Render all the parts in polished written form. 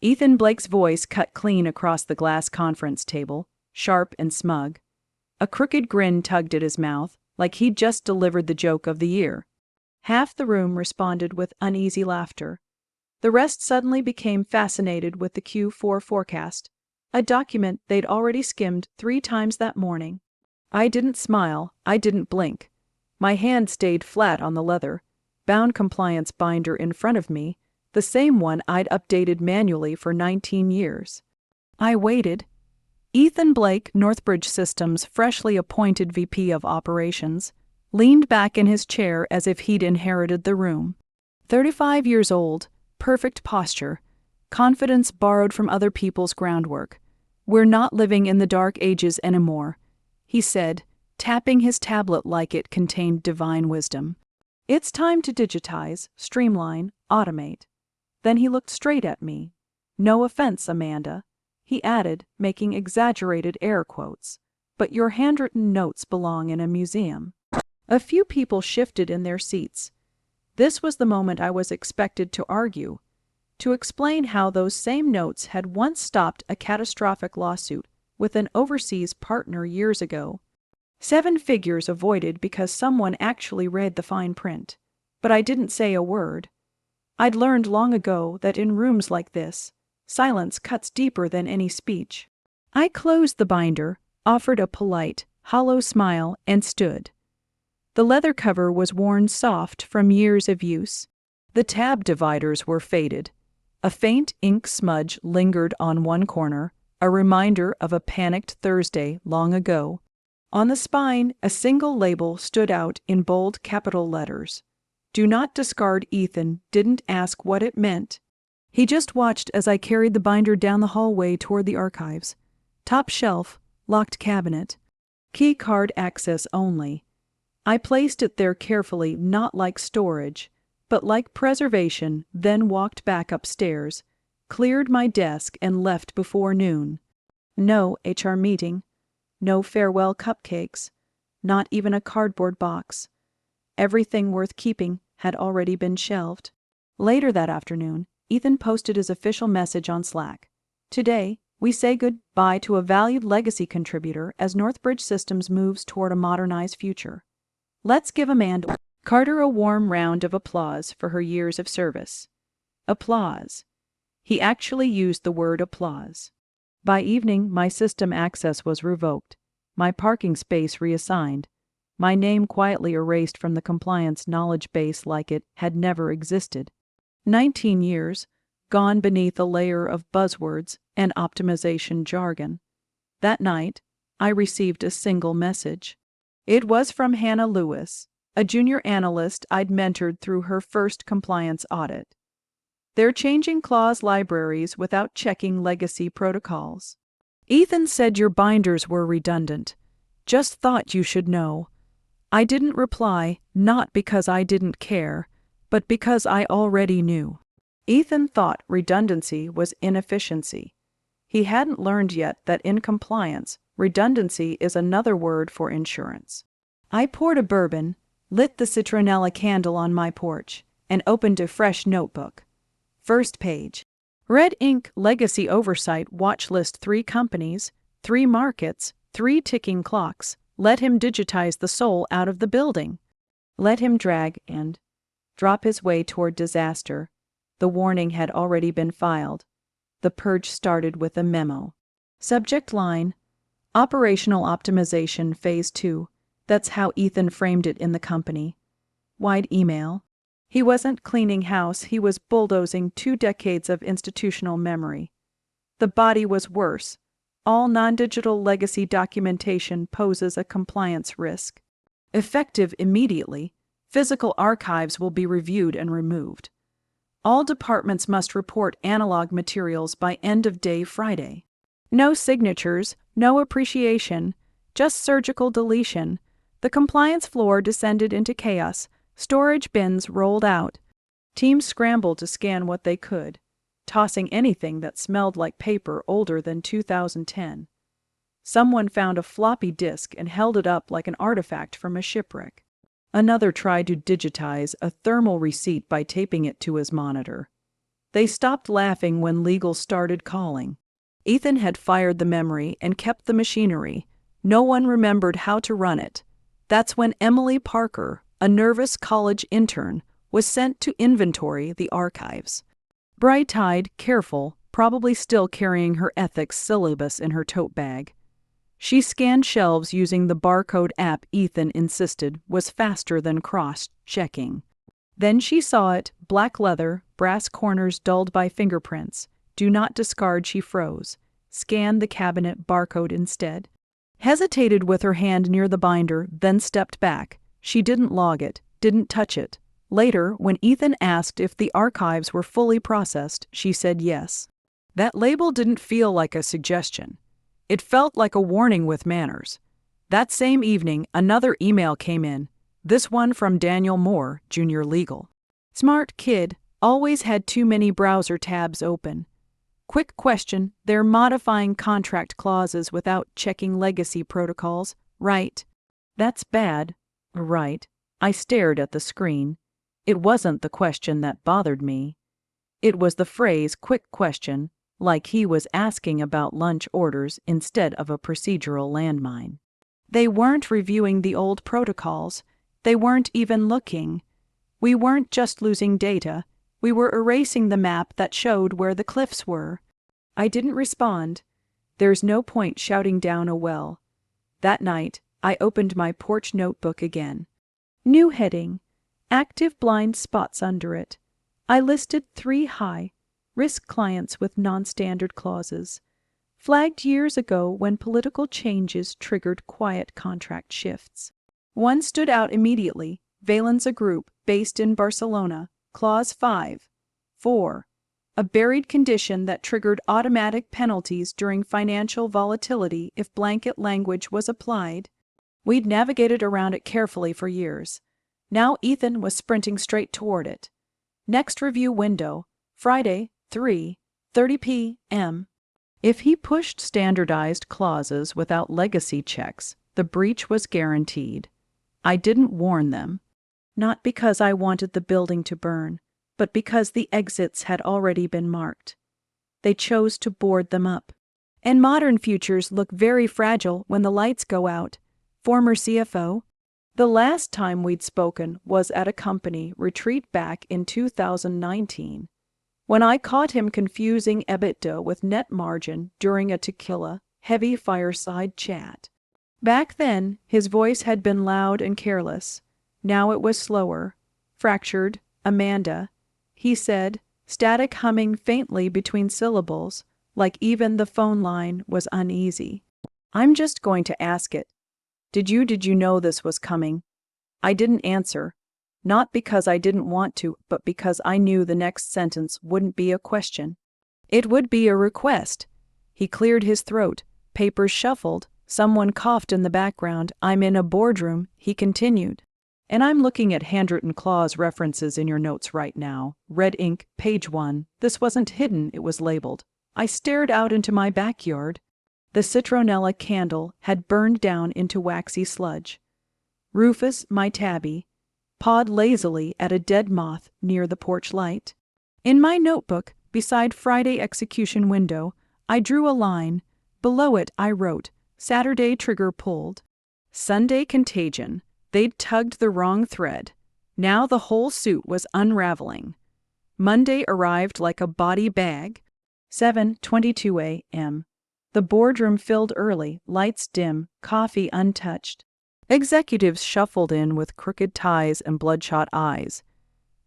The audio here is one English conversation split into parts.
Ethan Blake's voice cut clean across the glass conference table, sharp and smug. A crooked grin tugged at his mouth, like he'd just delivered the joke of the year. Half the room responded with uneasy laughter. The rest suddenly became fascinated with the Q4 forecast, a document they'd already skimmed 3 times that morning. I didn't smile, I didn't blink. My hand stayed flat on the leather, bound compliance binder in front of me, the same one I'd updated manually for 19 years. I waited. Ethan Blake, Northbridge Systems' freshly appointed VP of Operations, leaned back in his chair as if he'd inherited the room. 35 years old, perfect posture, confidence borrowed from other people's groundwork. "We're not living in the dark ages anymore," he said, tapping his tablet like it contained divine wisdom. "It's time to digitize, streamline, automate." Then he looked straight at me. "No offense, Amanda," he added, making exaggerated air quotes, "but your handwritten notes belong in a museum." A few people shifted in their seats. This was the moment I was expected to argue, to explain how those same notes had once stopped a catastrophic lawsuit with an overseas partner years ago. 7 figures avoided because someone actually read the fine print. But I didn't say a word. I'd learned long ago that in rooms like this, silence cuts deeper than any speech. I closed the binder, offered a polite, hollow smile, and stood. The leather cover was worn soft from years of use. The tab dividers were faded. A faint ink smudge lingered on one corner, a reminder of a panicked Thursday long ago. On the spine, a single label stood out in bold capital letters. "Do not discard." Ethan didn't ask what it meant. He just watched as I carried the binder down the hallway toward the archives. Top shelf, locked cabinet. Key card access only. I placed it there carefully, not like storage, but like preservation, then walked back upstairs, cleared my desk, and left before noon. No HR meeting. No farewell cupcakes. Not even a cardboard box. Everything worth keeping had already been shelved. Later that afternoon, Ethan posted his official message on Slack. "Today, we say goodbye to a valued legacy contributor as Northbridge Systems moves toward a modernized future. Let's give Amanda Carter a warm round of applause for her years of service." Applause. He actually used the word applause. By evening, my system access was revoked, my parking space reassigned, my name quietly erased from the compliance knowledge base like it had never existed. 19 years, gone beneath a layer of buzzwords and optimization jargon. That night, I received a single message. It was from Hannah Lewis, a junior analyst I'd mentored through her first compliance audit. "They're changing clause libraries without checking legacy protocols. Ethan said your binders were redundant. Just thought you should know." I didn't reply, not because I didn't care, but because I already knew. Ethan thought redundancy was inefficiency. He hadn't learned yet that in compliance, redundancy is another word for insurance. I poured a bourbon, lit the citronella candle on my porch, and opened a fresh notebook. First page. Red ink legacy oversight watch list 3 companies, 3 markets, 3 ticking clocks. Let him digitize the soul out of the building. Let him drag and drop his way toward disaster. The warning had already been filed. The purge started with a memo. Subject line: Operational Optimization Phase 2. That's how Ethan framed it in the company. Wide email. He wasn't cleaning house, he was bulldozing 2 decades of institutional memory. The body was worse. All non-digital legacy documentation poses a compliance risk. Effective immediately, physical archives will be reviewed and removed. All departments must report analog materials by end of day Friday. No signatures, no appreciation, just surgical deletion. The compliance floor descended into chaos. Storage bins rolled out. Teams scrambled to scan what they could, tossing anything that smelled like paper older than 2010. Someone found a floppy disk and held it up like an artifact from a shipwreck. Another tried to digitize a thermal receipt by taping it to his monitor. They stopped laughing when legal started calling. Ethan had fired the memory and kept the machinery. No one remembered how to run it. That's when Emily Parker, a nervous college intern, was sent to inventory the archives. Bright-eyed, careful, probably still carrying her ethics syllabus in her tote bag. She scanned shelves using the barcode app Ethan insisted was faster than cross-checking. Then she saw it, black leather, brass corners dulled by fingerprints. Do not discard, she froze. Scan the cabinet barcode instead. Hesitated with her hand near the binder, then stepped back. She didn't log it, didn't touch it. Later, when Ethan asked if the archives were fully processed, she said yes. That label didn't feel like a suggestion. It felt like a warning with manners. That same evening, another email came in. This one from Daniel Moore, Junior Legal. Smart kid, always had too many browser tabs open. Quick question, they're modifying contract clauses without checking legacy protocols, right? That's bad, right? I stared at the screen. It wasn't the question that bothered me. It was the phrase quick question, like he was asking about lunch orders instead of a procedural landmine. They weren't reviewing the old protocols. They weren't even looking. We weren't just losing data. We were erasing the map that showed where the cliffs were. I didn't respond. There's no point shouting down a well. That night, I opened my porch notebook again. New heading. Active blind spots under it. I listed 3 high-risk clients with non-standard clauses, flagged years ago when political changes triggered quiet contract shifts. One stood out immediately, Valens, a group based in Barcelona, Clause 5.4, a buried condition that triggered automatic penalties during financial volatility if blanket language was applied. We'd navigated around it carefully for years. Now Ethan was sprinting straight toward it. Next review window, Friday, 3:30 p.m. If he pushed standardized clauses without legacy checks, the breach was guaranteed. I didn't warn them. Not because I wanted the building to burn, but because the exits had already been marked. They chose to board them up. And modern futures look very fragile when the lights go out. Former CFO. The last time we'd spoken was at a company retreat back in 2019, when I caught him confusing EBITDA with net margin during a tequila-heavy fireside chat. Back then, his voice had been loud and careless. Now it was slower, fractured. Amanda, he said, static humming faintly between syllables, like even the phone line was uneasy. I'm just going to ask it. Did you know this was coming? I didn't answer, not because I didn't want to, but because I knew the next sentence wouldn't be a question. It would be a request. He cleared his throat, papers shuffled, someone coughed in the background. I'm in a boardroom, he continued. And I'm looking at handwritten clause references in your notes right now. Red ink, page 1. This wasn't hidden, it was labeled. I stared out into my backyard. The citronella candle had burned down into waxy sludge. Rufus, my tabby, pawed lazily at a dead moth near the porch light. In my notebook, beside Friday execution window, I drew a line. Below it I wrote, Saturday trigger pulled. Sunday contagion. They'd tugged the wrong thread. Now the whole suit was unraveling. Monday arrived like a body bag. 7:22 a.m. The boardroom filled early, lights dim, coffee untouched. Executives shuffled in with crooked ties and bloodshot eyes.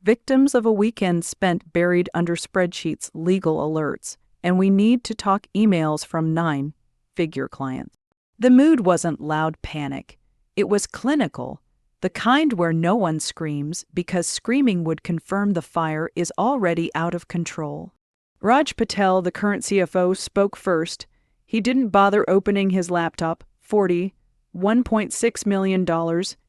Victims of a weekend spent buried under spreadsheets, legal alerts, and we need to talk emails from 9-figure clients. The mood wasn't loud panic. It was clinical, the kind where no one screams because screaming would confirm the fire is already out of control. Raj Patel, the current CFO, spoke first. He didn't bother opening his laptop. $1.6 million,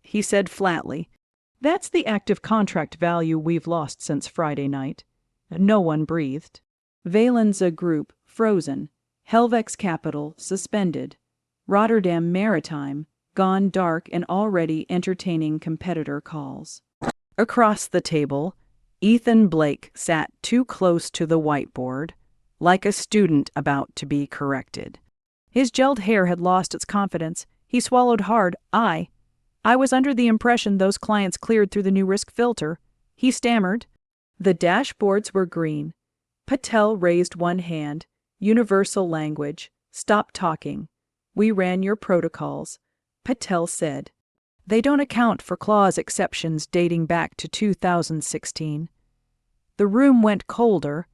he said flatly. That's the active contract value we've lost since Friday night. No one breathed. Valens Group, frozen. Helvex Capital, suspended. Rotterdam Maritime, gone dark and already entertaining competitor calls. Across the table, Ethan Blake sat too close to the whiteboard, like a student about to be corrected. His gelled hair had lost its confidence. He swallowed hard. I was under the impression those clients cleared through the new risk filter. He stammered. The dashboards were green. Patel raised one hand. Universal language. Stop talking. We ran your protocols. Patel said. They don't account for clause exceptions dating back to 2016. The room went colder.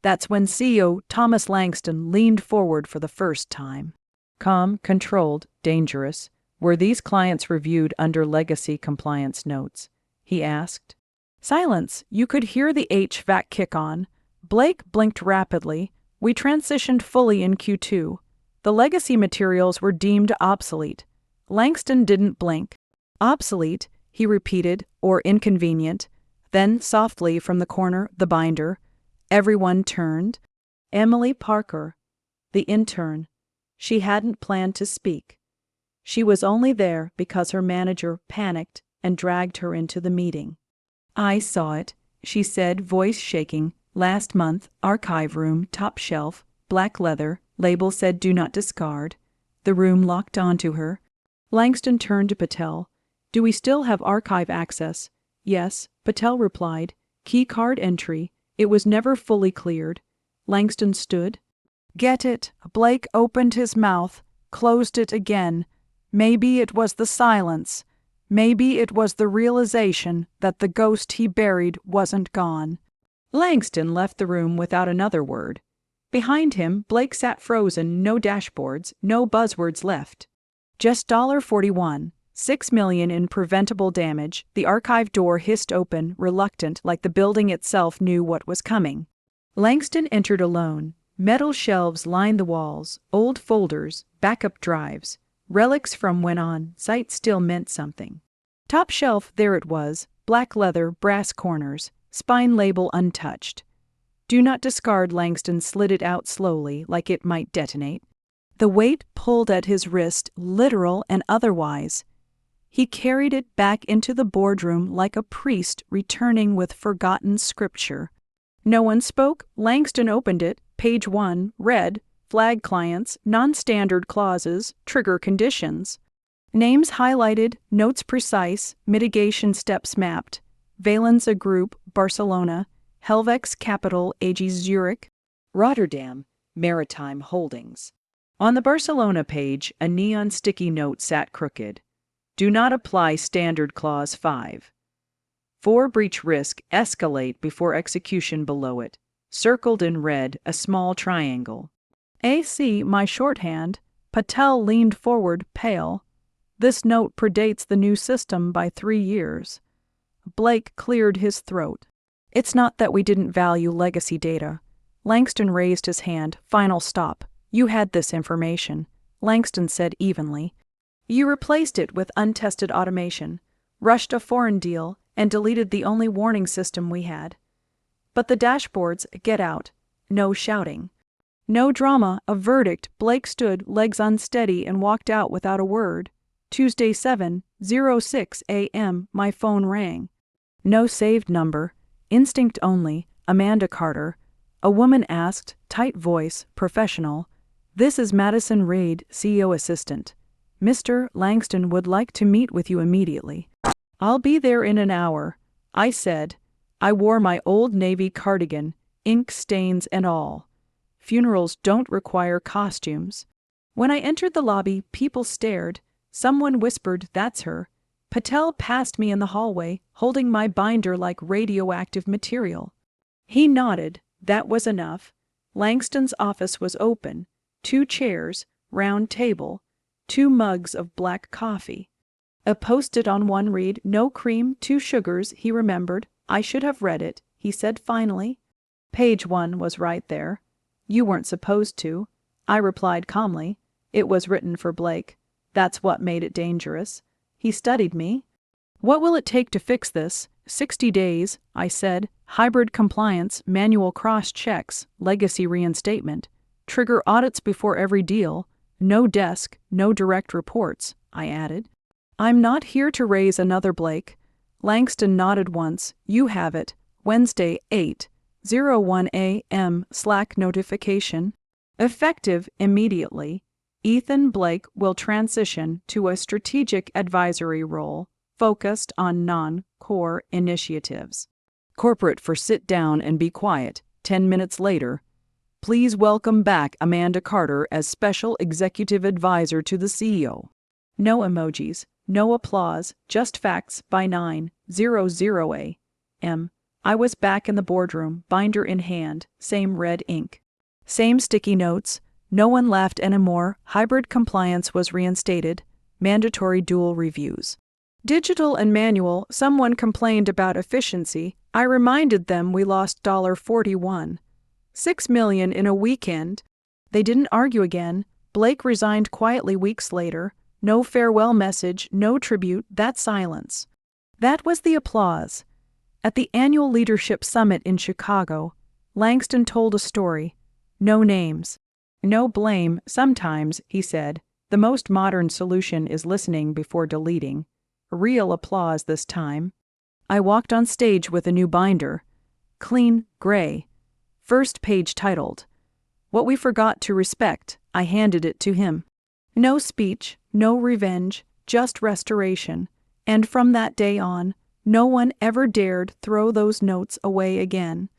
That's when CEO Thomas Langston leaned forward for the first time. Calm, controlled, dangerous. Were these clients reviewed under legacy compliance notes? He asked. Silence. You could hear the HVAC kick on. Blake blinked rapidly. We transitioned fully in Q2. The legacy materials were deemed obsolete. Langston didn't blink. Obsolete, he repeated, or inconvenient. Then, softly from the corner, the binder. Everyone turned. Emily Parker, the intern. She hadn't planned to speak. She was only there because her manager panicked and dragged her into the meeting. I saw it, she said, voice shaking. Last month, archive room, top shelf, black leather, label said do not discard. The room locked onto her. Langston turned to Patel. Do we still have archive access? Yes, Patel replied. Key card entry. It was never fully cleared. Langston stood. Get it. Blake opened his mouth, closed it again. Maybe it was the silence. Maybe it was the realization that the ghost he buried wasn't gone. Langston left the room without another word. Behind him, Blake sat frozen, no dashboards, no buzzwords left. Just $41, $6 million in preventable damage. The archive door hissed open, reluctant, like the building itself knew what was coming. Langston entered alone. Metal shelves lined the walls, old folders, backup drives, relics from when on site still meant something. Top shelf, there it was, black leather, brass corners, spine label untouched. Do not discard. Langston slid it out slowly, like it might detonate. The weight pulled at his wrist, literal and otherwise. He carried it back into the boardroom like a priest returning with forgotten scripture. No one spoke. Langston opened it. Page 1, read, flag clients, non-standard clauses, trigger conditions. Names highlighted, notes precise, mitigation steps mapped. Valenza Group, Barcelona. Helvex Capital AG Zurich. Rotterdam, Maritime Holdings. On the Barcelona page, a neon sticky note sat crooked. Do not apply standard clause 5. For breach risk, escalate before execution below it. Circled in red, a small triangle. AC, my shorthand. Patel leaned forward, pale. This note predates the new system by 3 years. Blake cleared his throat. It's not that we didn't value legacy data. Langston raised his hand. Final stop. You had this information. Langston said evenly. You replaced it with untested automation, rushed a foreign deal, and deleted the only warning system we had. But the dashboards, get out. No shouting. No drama, a verdict. Blake stood, legs unsteady, and walked out without a word. Tuesday 7:06 a.m. My phone rang. No saved number. Instinct only. Amanda Carter. A woman asked, tight voice, professional. This is Madison Reid, CEO assistant. Mr. Langston would like to meet with you immediately. I'll be there in an hour, I said. I wore my old Navy cardigan, ink stains and all. Funerals don't require costumes. When I entered the lobby, people stared. Someone whispered, that's her. Patel passed me in the hallway, holding my binder like radioactive material. He nodded. That was enough. Langston's office was open. 2 chairs, round table, 2 mugs of black coffee. A post-it on one read, no cream, 2 sugars, he remembered. I should have read it, he said finally. Page 1 was right there. You weren't supposed to, I replied calmly. It was written for Blake. That's what made it dangerous. He studied me. What will it take to fix this? 60 days, I said. Hybrid compliance, manual cross-checks, legacy reinstatement. Trigger audits before every deal. No desk, no direct reports, I added. I'm not here to raise another Blake. Langston nodded once. You have it. Wednesday, 8:01 a.m. Slack notification. Effective immediately. Ethan Blake will transition to a strategic advisory role focused on non-core initiatives. Corporate for sit down and be quiet. 10 minutes later. Please welcome back Amanda Carter as Special Executive Advisor to the CEO. No emojis, no applause, just facts by 9:00 a.m. I was back in the boardroom, binder in hand, same red ink. Same sticky notes. No one laughed anymore. Hybrid compliance was reinstated. Mandatory dual reviews. Digital and manual. Someone complained about efficiency. I reminded them we lost $41. $6 million in a weekend. They didn't argue again. Blake resigned quietly weeks later. No farewell message, no tribute, that silence. That was the applause. At the annual leadership summit in Chicago, Langston told a story. No names. No blame. Sometimes, he said, the most modern solution is listening before deleting. Real applause this time. I walked on stage with a new binder. Clean, gray. First page titled, What We Forgot to Respect. I handed it to him. No speech, no revenge, just restoration. And from that day on, no one ever dared throw those notes away again.